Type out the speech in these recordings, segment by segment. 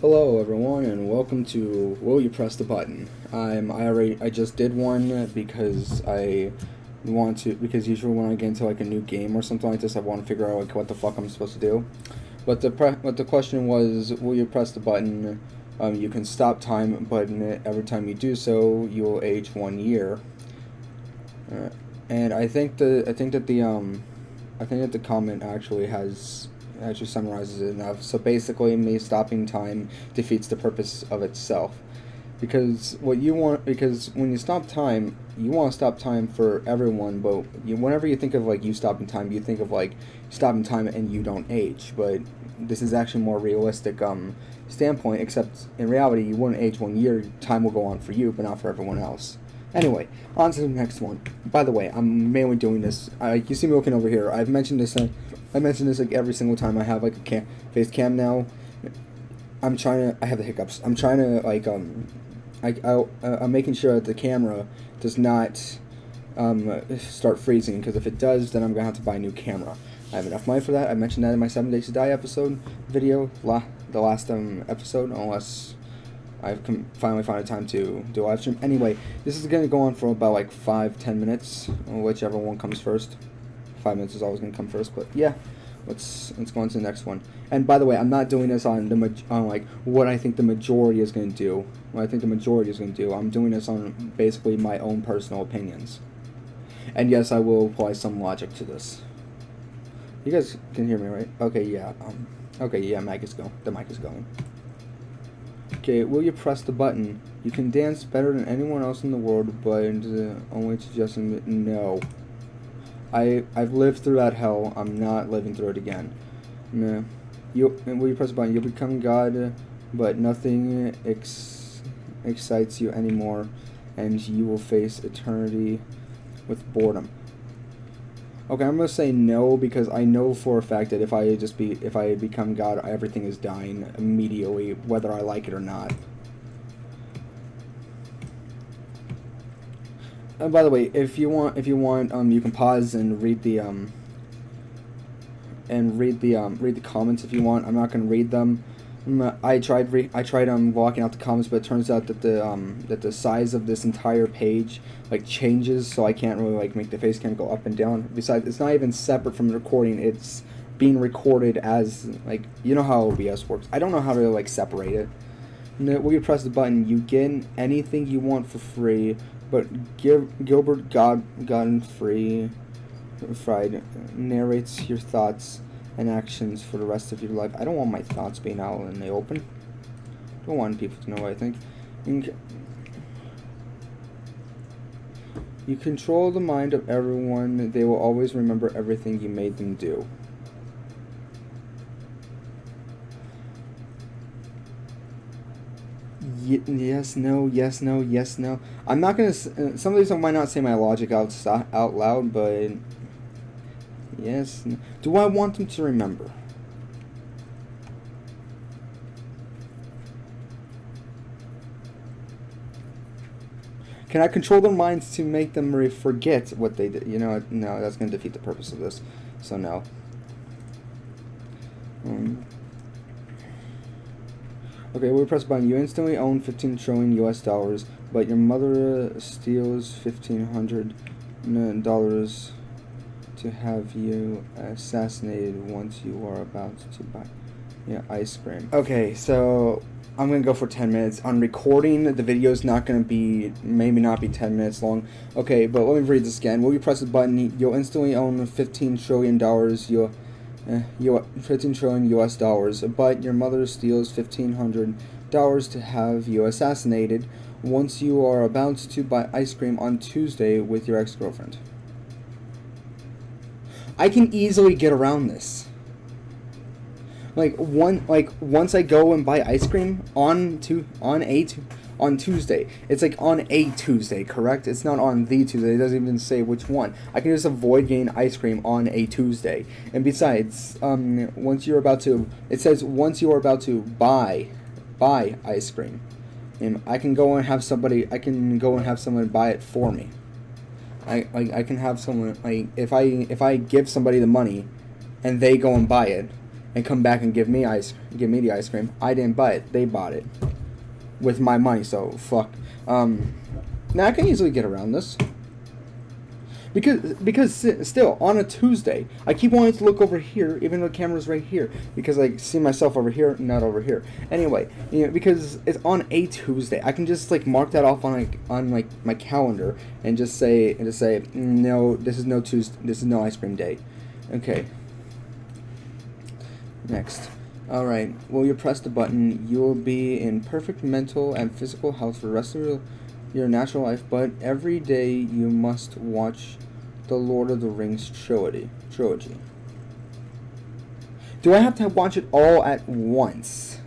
Hello everyone and welcome to Will You Press the Button. I just did one because I want to, because usually when I get into like a new game or something like this I want to figure out like what the fuck I'm supposed to do. But the question was, will you press the button? You can stop time, but every time you do so you will age 1 year. And I think that the comment actually summarizes it enough. So basically, me stopping time defeats the purpose of itself. Because when you stop time, you want to stop time for everyone, but whenever you think of like you stopping time, you think of like stopping time and you don't age. But this is actually more realistic standpoint, except in reality, you wouldn't age 1 year, time will go on for you, but not for everyone else. Anyway, on to the next one. By the way, I'm mainly doing this. You see me looking over here. I mentioned this like every single time I have like a face cam now. I have the hiccups. I'm trying to like I'm making sure that the camera does not start freezing, because if it does, then I'm gonna have to buy a new camera. I have enough money for that. I mentioned that in my 7 Days to Die episode video, the last episode, unless I've finally found a time to do a live stream. Anyway, this is going to go on for about like 5-10 minutes, whichever one comes first. 5 minutes is always going to come first, but yeah, let's go on to the next one. And by the way, I'm not doing this on like what I think the majority is going to do. What I think the majority is going to do. I'm doing this on basically my own personal opinions. And yes, I will apply some logic to this. You guys can hear me, right? Okay, yeah. The mic is going. Okay, will you press the button? You can dance better than anyone else in the world, but only suggesting no. I've lived through that hell. I'm not living through it again. Nah. Will you press the button? You'll become God, but nothing excites you anymore, and you will face eternity with boredom. Okay, I'm gonna say no, because I know for a fact that if I become God, everything is dying immediately, whether I like it or not. And by the way, if you want, you can pause and read the comments if you want. I'm not gonna read them. I tried blocking out the comments, but it turns out that the size of this entire page like changes, so I can't really like make the face cam go up and down. Besides, it's not even separate from the recording. It's being recorded as, like, you know how OBS works. I don't know how to like separate it. When you press the button, you get anything you want for free, but Gilbert Godfrey Fried narrates your thoughts and actions for the rest of your life. I don't want my thoughts being out in the open. I don't want people to know what I think. You control the mind of everyone. They will always remember everything you made them do. Yes, no, yes, no, yes, no. I'm not gonna. Some of these I might not say my logic out loud, but yes. No. Do I want them to remember? Can I control their minds to make them forget what they did? You know, no, that's going to defeat the purpose of this. So no. Okay, we press button. You instantly own 15 trillion US dollars, but your mother steals $1,500 to have you assassinated once you are about to buy ice cream. Okay, so I'm gonna go for 10 minutes. On recording, the video's not gonna be, maybe not be 10 minutes long. Okay, but let me read this again. Will you press the button? You'll instantly own $15 trillion. 15 trillion US dollars, but your mother steals $1,500 to have you assassinated once you are about to buy ice cream on Tuesday with your ex-girlfriend. I can easily get around this. Once I go and buy ice cream on Tuesday. It's like on a Tuesday, correct? It's not on the Tuesday. It doesn't even say which one. I can just avoid getting ice cream on a Tuesday. And besides, once you are about to buy ice cream, and I can go and have somebody buy it for me. I can have someone, like, if I give somebody the money and they go and buy it, and come back and give me the ice cream. I didn't buy it. They bought it with my money. So fuck. Now I can easily get around this. Because still on a Tuesday, I keep wanting to look over here, even though the camera's right here, because I see myself over here, not over here. Anyway, because it's on a Tuesday, I can just like mark that off on like my calendar and just say no, this is no Tuesday, this is no ice cream day. Okay. Next. All right. Will you press the button? You will be in perfect mental and physical health for the rest of your natural life, but every day you must watch the Lord of the Rings trilogy. Do I have to watch it all at once?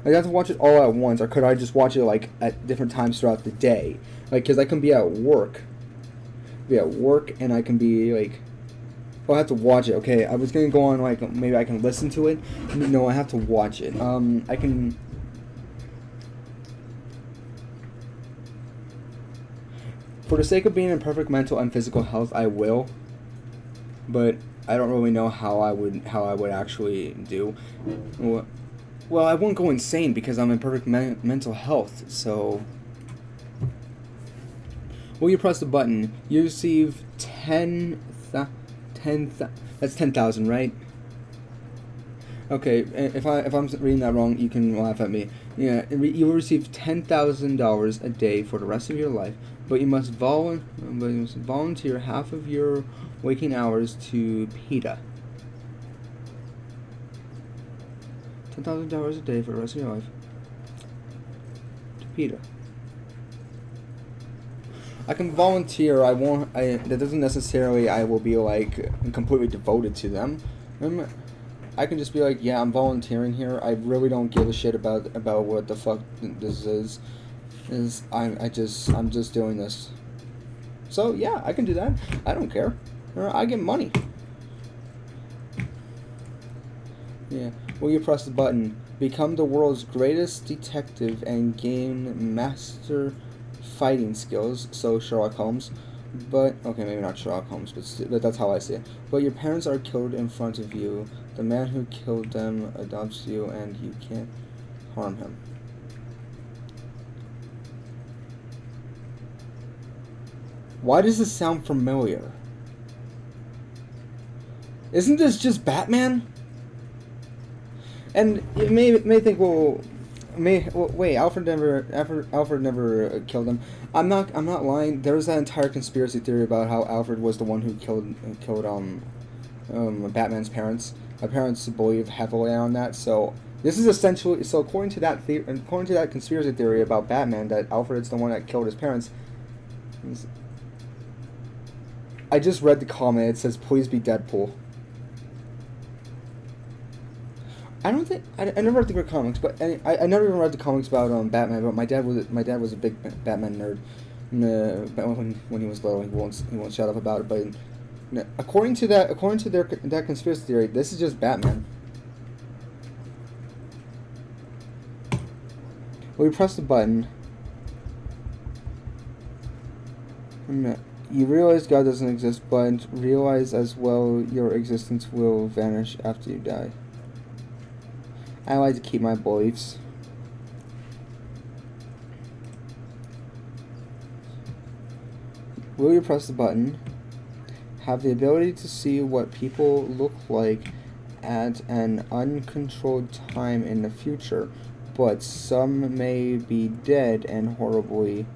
I have to watch it all at once, or could I just watch it like at different times throughout the day? Like, because I can be at work. And I can be like, oh, I have to watch it. Okay, I was gonna go on like maybe I can listen to it. No, I have to watch it. I can. For the sake of being in perfect mental and physical health, I will. But I don't really know how I would actually do. Well, I won't go insane because I'm in perfect mental health. So, will you press the button? You receive 10,000. That's 10,000, right? Okay, if I'm reading that wrong, you can laugh at me. Yeah, you will receive $10,000 a day for the rest of your life, but you must volunteer half of your waking hours to PETA. $10,000 a day for the rest of your life to PETA. I can volunteer. That doesn't necessarily I will be like completely devoted to them. I can just be like, yeah, I'm volunteering here. I really don't give a shit about what the fuck this is. I'm just doing this. So yeah, I can do that. I don't care. I get money. Yeah. Will you press the button? Become the world's greatest detective and gain master fighting skills. So Sherlock Holmes. But okay, maybe not Sherlock Holmes, but that's how I see it. But your parents are killed in front of you. The man who killed them adopts you, and you can't harm him. Why does this sound familiar? Isn't this just Batman? And you may think, wait, Alfred never killed him. I'm not lying. There's that entire conspiracy theory about how Alfred was the one who killed Batman's parents. My parents believe heavily on that. So this is essentially according to that conspiracy theory about Batman, that Alfred is the one that killed his parents. I just read the comment. It says, "Please be Deadpool." I don't think I never read the comics, but I never even read the comics about Batman. But my dad was a big Batman nerd. When he was little, he won't shut up about it. But according to that conspiracy theory, this is just Batman. We press the button. You realize God doesn't exist, but realize as well your existence will vanish after you die. I like to keep my beliefs. Will you press the button? Have the ability to see what people look like at an uncontrolled time in the future, but some may be dead and horribly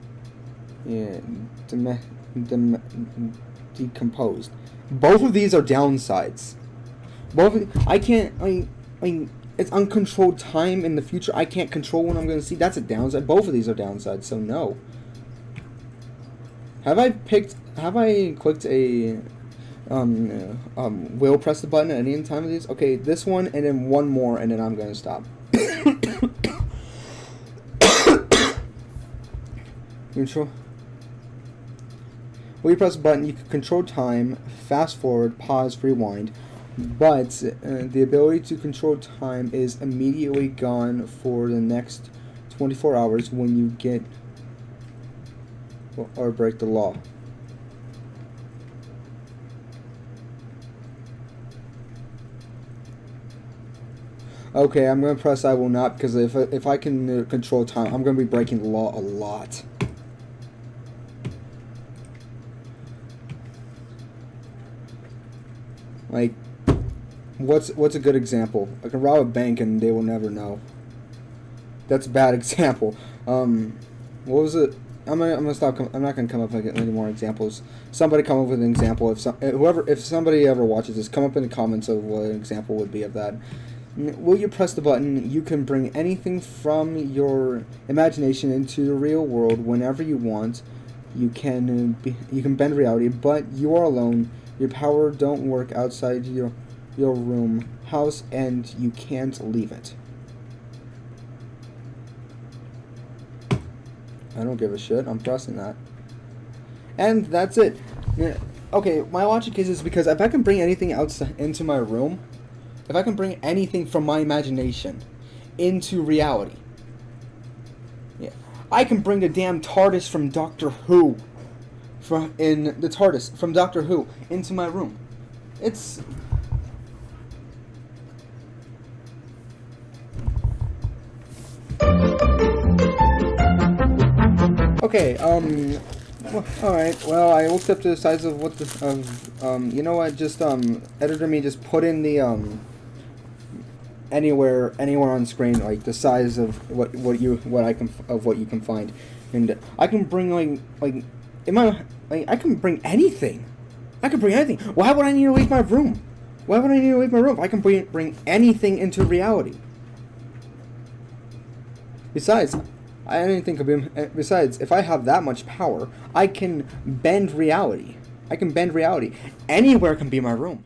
decomposed. Both of these are downsides. It's uncontrolled time in the future. I can't control when I'm going to see. That's a downside. Both of these are downsides, so no. Have I clicked a will press the button at any time of these? Okay, this one and then one more and then I'm going to stop. Control. When you press the button, you can control time, fast forward, pause, rewind. But the ability to control time is immediately gone for the next 24 hours when you get or break the law. Okay, I'm gonna press I will not, because if I can control time, I'm gonna be breaking the law a lot. Like, what's a good example? I can rob a bank and they will never know. That's a bad example. What was it? I'm gonna stop. I'm not gonna come up with any more examples. Somebody come up with an example. If somebody ever watches this, come up in the comments of what an example would be of that. Will you press the button? You can bring anything from your imagination into the real world whenever you want. You can bend reality, but you are alone. Your power don't work outside your room, house, and you can't leave it. I don't give a shit. I'm pressing that. And that's it. Okay, my logic is because if I can bring anything outside into my room, if I can bring anything from my imagination into reality, yeah, I can bring the damn TARDIS from Doctor Who, the TARDIS from Doctor Who into my room. It's okay. Well, all right. Well, I looked up the size of what you know what? Just editor me. Just put in the anywhere on screen, like the size of what you can find, and I can bring I can bring anything. I can bring anything. Why would I need to leave my room? Why would I need to leave my room? I can bring anything into reality. Besides, I didn't think of him. Besides, if I have that much power, I can bend reality. Anywhere can be my room.